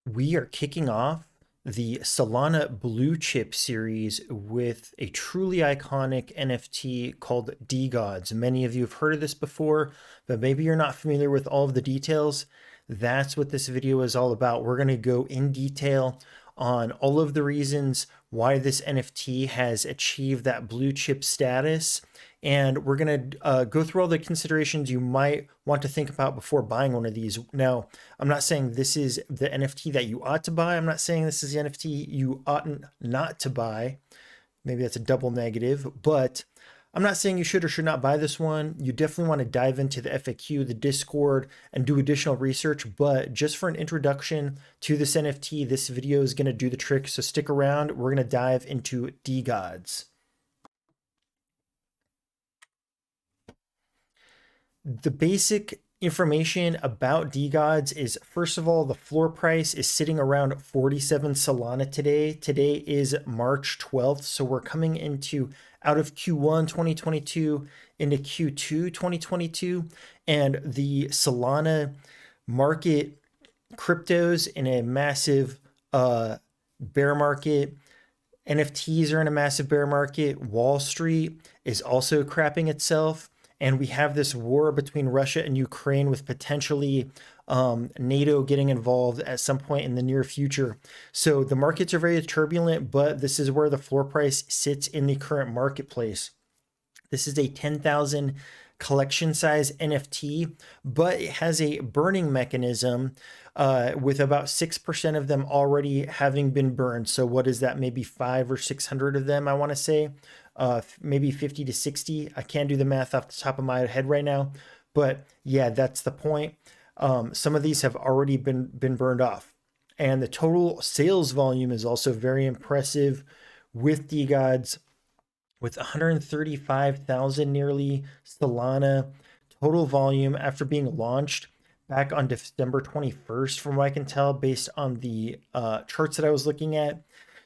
We are kicking off the Solana Blue Chip series with a truly iconic NFT called Degods. Many of you have heard of this before, but maybe you're not familiar with all of the details. That's what this video is all about. We're going to go in detail on all of the reasons why this NFT has achieved that blue chip status. And we're going to go through all the considerations you might want to think about before buying one of these. Now, I'm not saying this is the NFT that you ought to buy. I'm not saying this is the NFT you ought not to buy. Maybe that's a double negative, but I'm not saying you should or should not buy this one. You definitely want to dive into the FAQ, the Discord, and do additional research. But just for an introduction to this NFT, this video is going to do the trick. So stick around. We're going to dive into Degods. The basic information about Degods is, first of all, the floor price is sitting around 47 Solana today. Today is March 12th, so we're coming into out of Q1 2022 into Q2 2022, and the Solana market cryptos in a massive bear market. NFTs are in a massive bear market. Wall Street is also crapping itself. And we have this war between Russia and Ukraine with potentially NATO getting involved at some point in the near future. So the markets are very turbulent, but this is where the floor price sits in the current marketplace. This is a 10,000 collection size NFT, but it has a burning mechanism with about 6% of them already having been burned. So what is that? Maybe 500 or 600 of them, I want to say. Maybe 50 to 60. I can't do the math off the top of my head right now, but yeah, that's the point. Some of these have already been burned off, and the total sales volume is also very impressive with Degods, with 135,000 nearly Solana total volume after being launched back on December 21st, from what I can tell, based on the charts that I was looking at.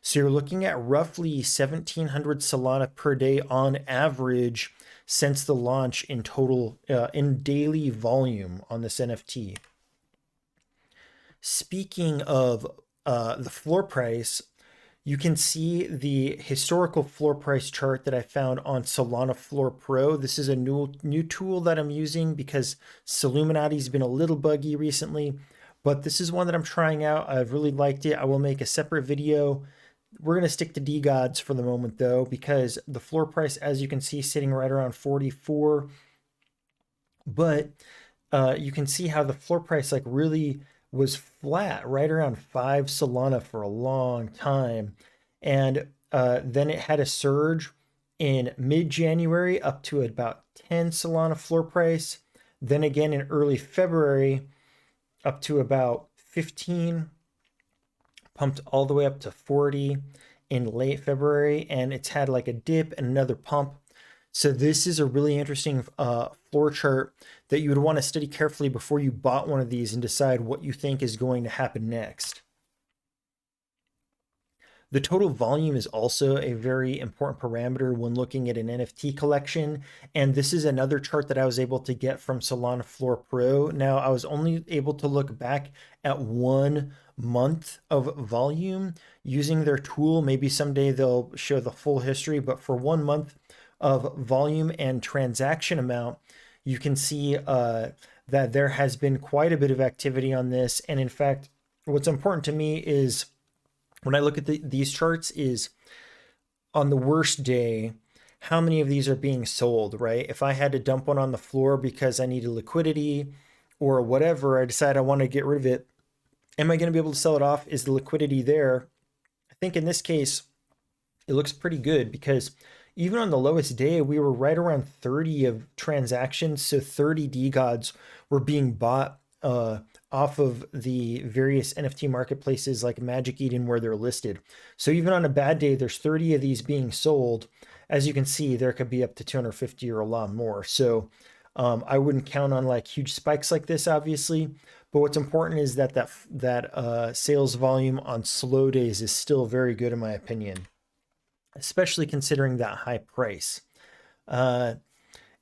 So you're looking at roughly 1,700 Solana per day on average since the launch in total in daily volume on this NFT. Speaking of the floor price, you can see the historical floor price chart that I found on Solana Floor Pro. This is a new tool that I'm using because Illuminati's been a little buggy recently, but this is one that I'm trying out. I've really liked it. I will make a separate video. We're going to stick to Degods for the moment, though, because the floor price, as you can see, sitting right around 44. But you can see how the floor price like really was flat, right around 5 Solana for a long time. And then it had a surge in mid-January up to about 10 Solana floor price. Then again in early February up to about 15, pumped all the way up to 40 in late February, and it's had like a dip and another pump. So this is a really interesting floor chart that you would want to study carefully before you bought one of these and decide what you think is going to happen next. The total volume is also a very important parameter when looking at an NFT collection. And this is another chart that I was able to get from Solana Floor Pro. Now, I was only able to look back at 1 month of volume using their tool. Maybe someday they'll show the full history, but for 1 month of volume and transaction amount, you can see that there has been quite a bit of activity on this. And in fact, what's important to me is when I look at these charts is on the worst day, how many of these are being sold, right? If I had to dump one on the floor because I needed liquidity or whatever, I decide I want to get rid of it. Am I going to be able to sell it off? Is the liquidity there? I think in this case, it looks pretty good because even on the lowest day, we were right around 30 of transactions. So 30 Degods were being bought off of the various NFT marketplaces like Magic Eden where they're listed. So even on a bad day, there's 30 of these being sold. As you can see, there could be up to 250 or a lot more. So I wouldn't count on like huge spikes like this, obviously. But what's important is that sales volume on slow days is still very good in my opinion, especially considering that high price.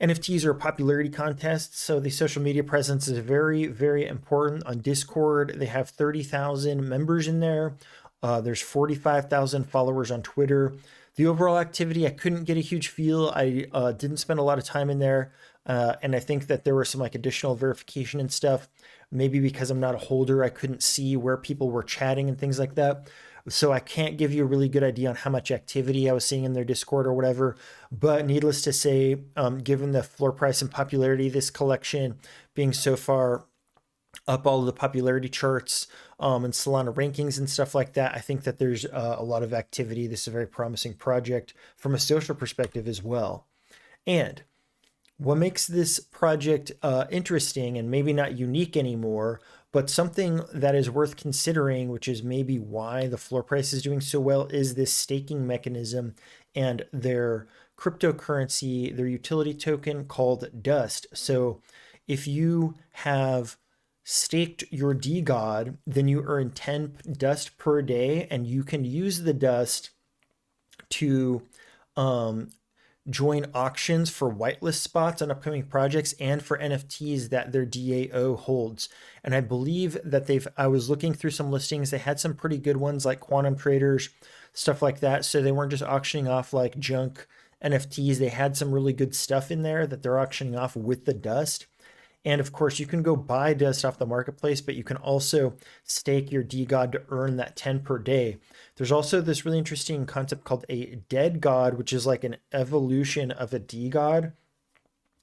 NFTs are a popularity contest, so the social media presence is very, very important. On Discord, they have 30,000 members in there. There's 45,000 followers on Twitter. The overall activity, I couldn't get a huge feel. I didn't spend a lot of time in there, and I think that there were some like additional verification and stuff. Maybe because I'm not a holder, I couldn't see where people were chatting and things like that. So I can't give you a really good idea on how much activity I was seeing in their Discord or whatever. But needless to say, given the floor price and popularity of this collection being so far up all of the popularity charts and Solana rankings and stuff like that, I think that there's a lot of activity. This is a very promising project from a social perspective as well. And what makes this project interesting and maybe not unique anymore, but something that is worth considering, which is maybe why the floor price is doing so well, is this staking mechanism and their cryptocurrency, their utility token called Dust. So if you have staked your DGOD, then you earn 10 dust per day, and you can use the dust to join auctions for whitelist spots on upcoming projects and for NFTs that their DAO holds. And I believe that I was looking through some listings, they had some pretty good ones like Quantum Traders, stuff like that. So they weren't just auctioning off like junk NFTs. They had some really good stuff in there that they're auctioning off with the dust. And of course, you can go buy dust off the marketplace, but you can also stake your DGOD to earn that 10 per day. There's also this really interesting concept called a dead god, which is like an evolution of a DGOD.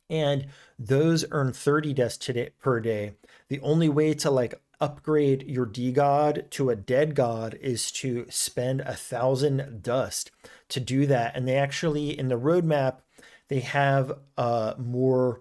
And those earn 30 dust per day. The only way to like upgrade your DGOD to a dead god is to spend 1,000 dust to do that. And they actually, in the roadmap, they have more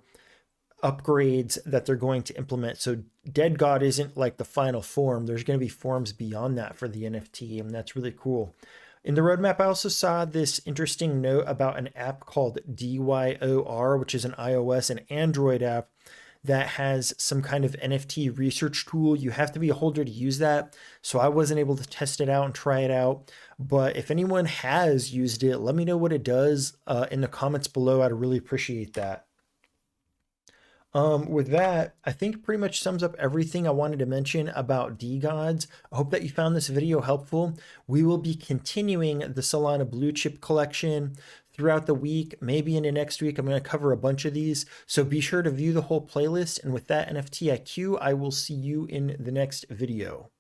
upgrades that they're going to implement. So Dead God isn't like the final form. There's going to be forms beyond that for the NFT, and that's really cool. In the roadmap, I also saw this interesting note about an app called DYOR, which is an iOS and Android app that has some kind of NFT research tool. You have to be a holder to use that. So I wasn't able to test it out and try it out. But if anyone has used it, let me know what it does in the comments below. I'd really appreciate that. With that, I think pretty much sums up everything I wanted to mention about DGODs. I hope that you found this video helpful. We will be continuing the Solana Blue Chip collection throughout the week, maybe into next week. I'm going to cover a bunch of these, so be sure to view the whole playlist. And with that NFT IQ, I will see you in the next video.